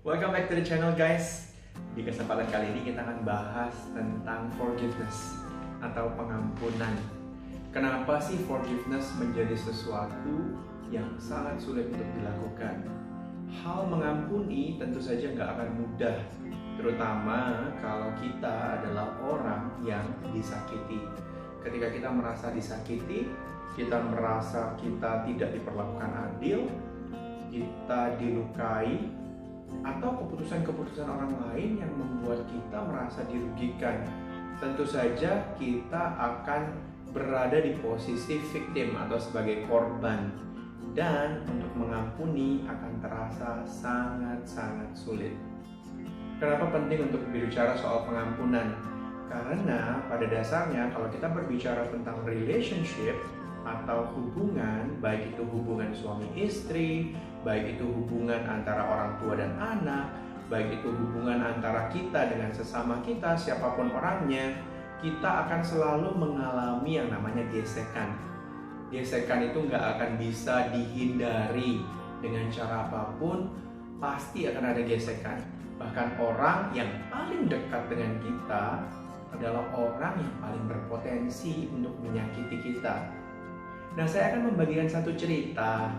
Welcome back to the channel guys. Di kesempatan kali ini kita akan bahas tentang forgiveness atau pengampunan. Kenapa sih forgiveness menjadi sesuatu yang sangat sulit untuk dilakukan? Hal mengampuni tentu saja nggak akan mudah, terutama kalau kita adalah orang yang disakiti. Ketika kita merasa disakiti, kita merasa kita tidak diperlakukan adil, kita dilukai, atau keputusan-keputusan orang lain yang membuat kita merasa dirugikan, tentu saja kita akan berada di posisi victim atau sebagai korban, dan untuk mengampuni akan terasa sangat-sangat sulit. Kenapa penting untuk berbicara soal pengampunan? Karena pada dasarnya kalau kita berbicara tentang relationship atau hubungan, baik itu hubungan suami istri, baik itu hubungan antara orang tua dan anak, baik itu hubungan antara kita dengan sesama kita, siapapun orangnya, kita akan selalu mengalami yang namanya gesekan. Gesekan itu nggak akan bisa dihindari dengan cara apapun, pasti akan ada gesekan. Bahkan orang yang paling dekat dengan kita adalah orang yang paling berpotensi untuk menyakiti kita. Nah, saya akan membagikan satu cerita.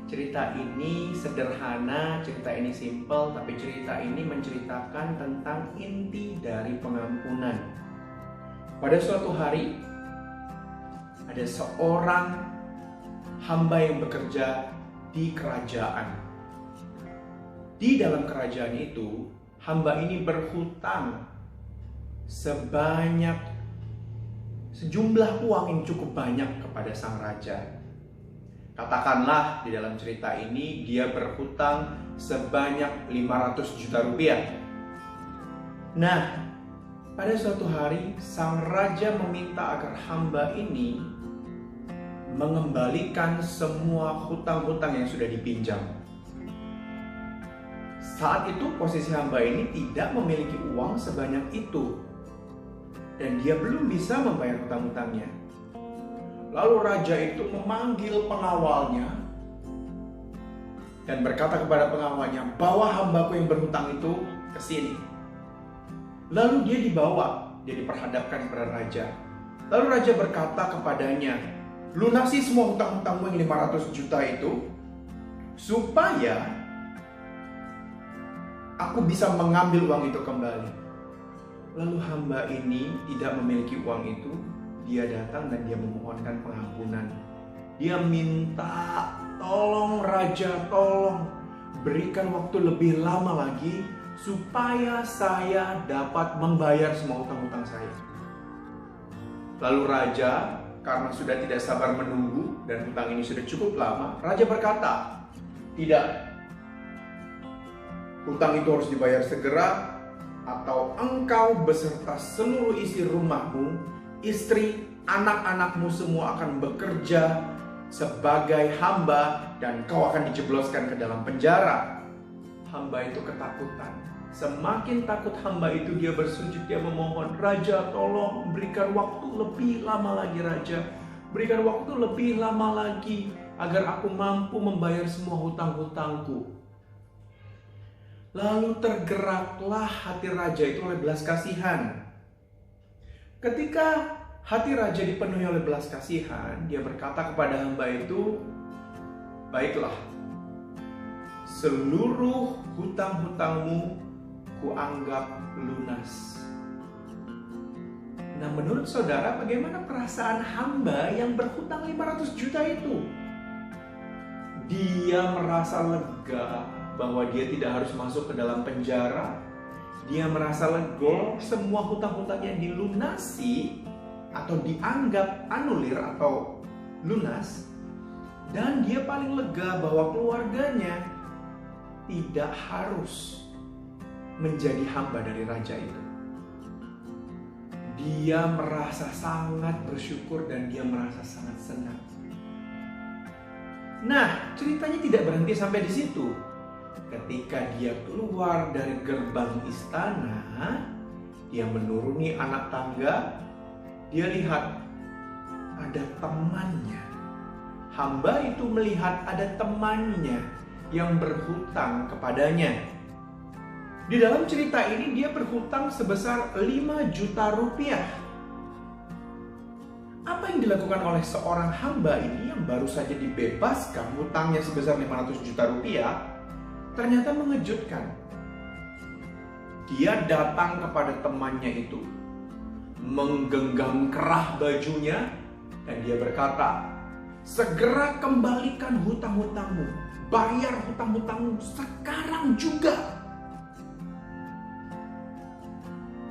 Cerita ini sederhana, cerita ini simple, tapi cerita ini menceritakan tentang inti dari pengampunan. Pada suatu hari, ada seorang hamba yang bekerja di kerajaan. Di dalam kerajaan itu, hamba ini berhutang sejumlah uang yang cukup banyak kepada sang raja. Katakanlah di dalam cerita ini dia berhutang sebanyak 500 juta rupiah. Nah, pada suatu hari sang raja meminta agar hamba ini mengembalikan semua hutang-hutang yang sudah dipinjam. Saat itu posisi hamba ini tidak memiliki uang sebanyak itu, dan dia belum bisa membayar hutang-hutangnya. Lalu raja itu memanggil pengawalnya dan berkata kepada pengawalnya, "Bawa hambaku yang berhutang itu ke sini." Lalu dia dibawa, dia diperhadapkan kepada raja. Lalu raja berkata kepadanya, "Lunasi semua hutang-hutangmu yang 500 juta itu, supaya aku bisa mengambil uang itu kembali." Lalu hamba ini tidak memiliki uang itu. Dia datang dan dia memohonkan pengampunan. Dia minta, "Tolong raja, tolong berikan waktu lebih lama lagi supaya saya dapat membayar semua hutang-hutang saya." Lalu raja, karena sudah tidak sabar menunggu dan hutang ini sudah cukup lama, raja berkata, "Tidak, hutang itu harus dibayar segera, atau engkau beserta seluruh isi rumahmu, istri, anak-anakmu semua akan bekerja sebagai hamba dan kau akan dijebloskan ke dalam penjara." Hamba itu ketakutan. Semakin takut hamba itu, dia bersujud, dia memohon, "Raja, tolong berikan waktu lebih lama lagi raja. Berikan waktu lebih lama lagi agar aku mampu membayar semua hutang-hutangku." Lalu tergeraklah hati raja itu oleh belas kasihan. Ketika hati raja dipenuhi oleh belas kasihan, dia berkata kepada hamba itu, "Baiklah, seluruh hutang-hutangmu kuanggap lunas." Nah, menurut saudara, bagaimana perasaan hamba yang berhutang 500 juta itu? Dia merasa lega bahwa dia tidak harus masuk ke dalam penjara. Dia merasa lega semua hutang-hutangnya dilunasi atau dianggap anulir atau lunas. Dan dia paling lega bahwa keluarganya tidak harus menjadi hamba dari raja itu. Dia merasa sangat bersyukur dan dia merasa sangat senang. Nah, ceritanya tidak berhenti sampai di situ. Ketika dia keluar dari gerbang istana, dia menuruni anak tangga, dia lihat ada temannya. Hamba itu melihat ada temannya yang berhutang kepadanya. Di dalam cerita ini dia berhutang sebesar 5 juta rupiah. Apa yang dilakukan oleh seorang hamba ini yang baru saja dibebaskan hutangnya sebesar 500 juta rupiah ternyata mengejutkan. Dia datang kepada temannya itu, menggenggam kerah bajunya, dan dia berkata, "Segera kembalikan hutang-hutangmu, bayar hutang-hutangmu sekarang juga."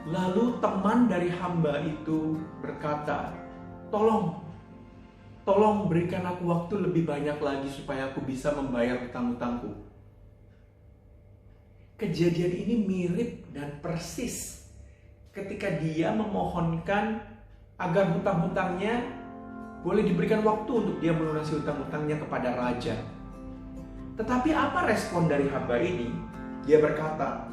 Lalu teman dari hamba itu berkata, Tolong berikan aku waktu lebih banyak lagi supaya aku bisa membayar hutang-hutangku." Kejadian ini mirip dan persis ketika dia memohonkan agar hutang-hutangnya boleh diberikan waktu untuk dia melunasi hutang-hutangnya kepada raja. Tetapi apa respon dari hamba ini? Dia berkata,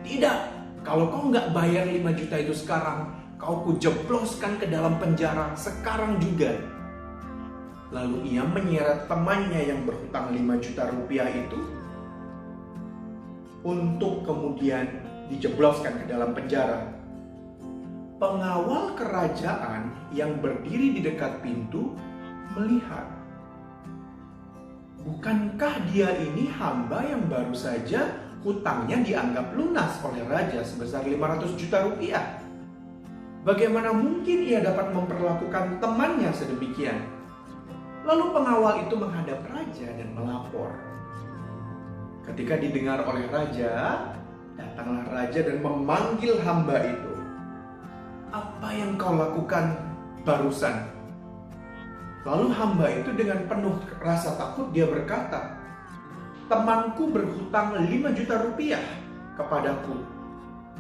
"Tidak, kalau kau nggak bayar 5 juta itu sekarang, kau kujebloskan ke dalam penjara sekarang juga." Lalu ia menyeret temannya yang berhutang 5 juta rupiah itu untuk kemudian dijebloskan ke dalam penjara. Pengawal kerajaan yang berdiri di dekat pintu melihat, bukankah dia ini hamba yang baru saja hutangnya dianggap lunas oleh raja sebesar 500 juta rupiah? Bagaimana mungkin ia dapat memperlakukan temannya sedemikian? Lalu pengawal itu menghadap raja dan melapor. Ketika didengar oleh raja, datanglah raja dan memanggil hamba itu. "Apa yang kau lakukan barusan?" Lalu hamba itu dengan penuh rasa takut dia berkata, "Temanku berhutang 5 juta rupiah kepadaku.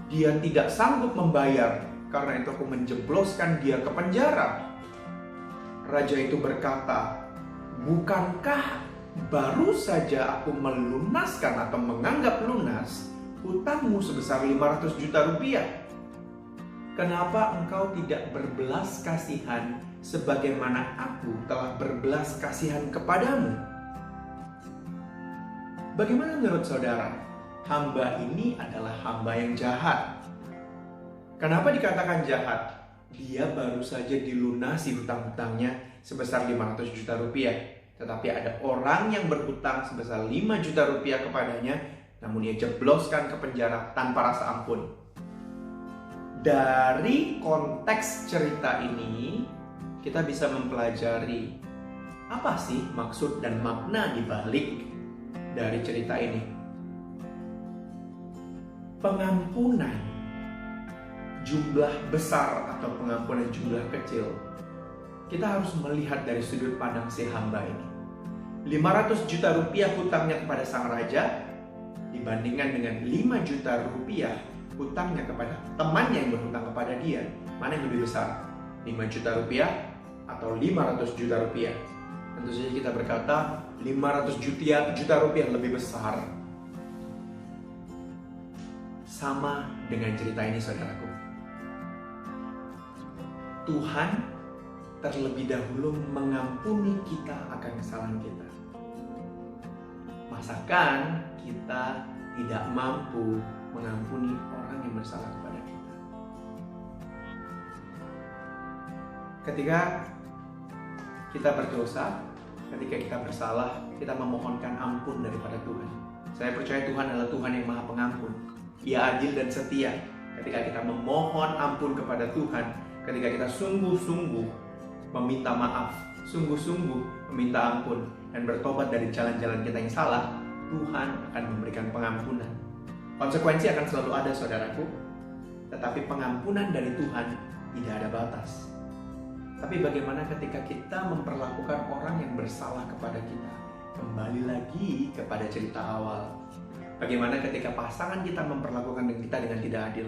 Dia tidak sanggup membayar, karena itu aku menjebloskan dia ke penjara." Raja itu berkata, "Bukankah baru saja aku melunaskan atau menganggap lunas hutangmu sebesar 500 juta rupiah? Kenapa engkau tidak berbelas kasihan sebagaimana aku telah berbelas kasihan kepadamu?" Bagaimana menurut saudara? Hamba ini adalah hamba yang jahat. Kenapa dikatakan jahat? Dia baru saja dilunasi hutang-hutangnya sebesar 500 juta rupiah. Tetapi ada orang yang berhutang sebesar 5 juta rupiah kepadanya, namun ia jebloskan ke penjara tanpa rasa ampun. Dari konteks cerita ini, kita bisa mempelajari apa sih maksud dan makna di balik dari cerita ini. Pengampunan jumlah besar atau pengampunan jumlah kecil, kita harus melihat dari sudut pandang si hamba ini. 500 juta rupiah hutangnya kepada sang raja dibandingkan dengan 5 juta rupiah hutangnya kepada temannya yang berhutang kepada dia. Mana yang lebih besar? 5 juta rupiah atau 500 juta rupiah? Tentu saja kita berkata 500 juta rupiah lebih besar. Sama dengan cerita ini, saudaraku. Tuhan terlebih dahulu mengampuni kita akan kesalahan kita. Masakan kita tidak mampu mengampuni orang yang bersalah kepada kita. Ketika kita berdosa, ketika kita bersalah, kita memohonkan ampun daripada Tuhan. Saya percaya Tuhan adalah Tuhan yang Maha Pengampun. Ia adil dan setia. Ketika kita memohon ampun kepada Tuhan, ketika kita sungguh-sungguh meminta maaf, sungguh-sungguh meminta ampun, dan bertobat dari jalan-jalan kita yang salah, Tuhan akan memberikan pengampunan. Konsekuensi akan selalu ada, saudaraku. Tetapi pengampunan dari Tuhan tidak ada batas. Tapi bagaimana ketika kita memperlakukan orang yang bersalah kepada kita? Kembali lagi kepada cerita awal. Bagaimana ketika pasangan kita memperlakukan kita dengan tidak adil?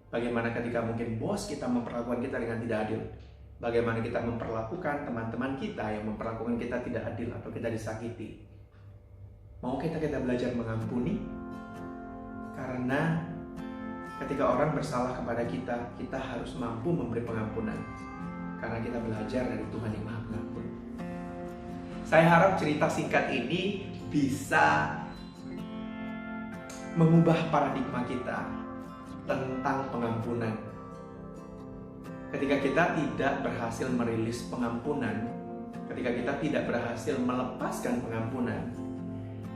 Bagaimana ketika mungkin bos kita memperlakukan kita dengan tidak adil? Bagaimana kita memperlakukan teman-teman kita yang memperlakukan kita tidak adil atau kita disakiti? Mau kita belajar mengampuni? Karena ketika orang bersalah kepada kita, kita harus mampu memberi pengampunan. Karena kita belajar dari Tuhan yang Maha Pengampun. Saya harap cerita singkat ini bisa mengubah paradigma kita tentang pengampunan. Ketika kita tidak berhasil merilis pengampunan, ketika kita tidak berhasil melepaskan pengampunan,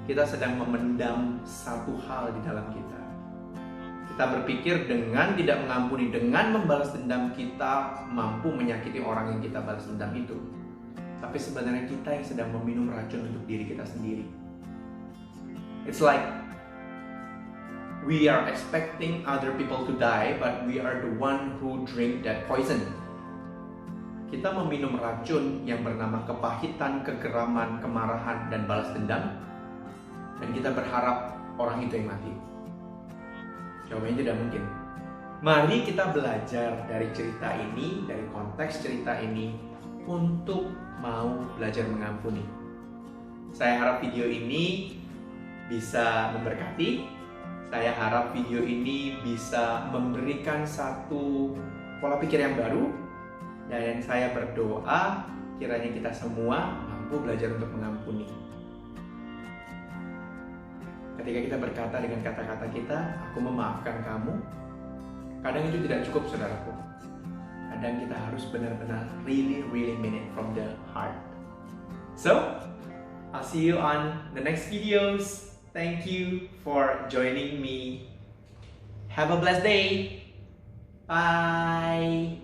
kita sedang memendam satu hal di dalam kita. Kita berpikir dengan tidak mengampuni, dengan membalas dendam, kita mampu menyakiti orang yang kita balas dendam itu. Tapi sebenarnya kita yang sedang meminum racun untuk diri kita sendiri. It's like we are expecting other people to die, but we are the one who drink that poison. Kita meminum racun yang bernama kepahitan, kegeraman, kemarahan, dan balas dendam, dan kita berharap orang itu yang mati. Jawabannya tidak mungkin. Mari kita belajar dari cerita ini, dari konteks cerita ini, untuk mau belajar mengampuni. Saya harap video ini bisa memberkati. Saya harap video ini bisa memberikan satu pola pikir yang baru. Dan saya berdoa kiranya kita semua mampu belajar untuk mengampuni. Ketika kita berkata dengan kata-kata kita, aku memaafkan kamu, kadang itu tidak cukup, saudaraku. Kadang kita harus benar-benar really mean it from the heart. So, I'll see you on the next videos. Thank you for joining me. Have a blessed day. Bye.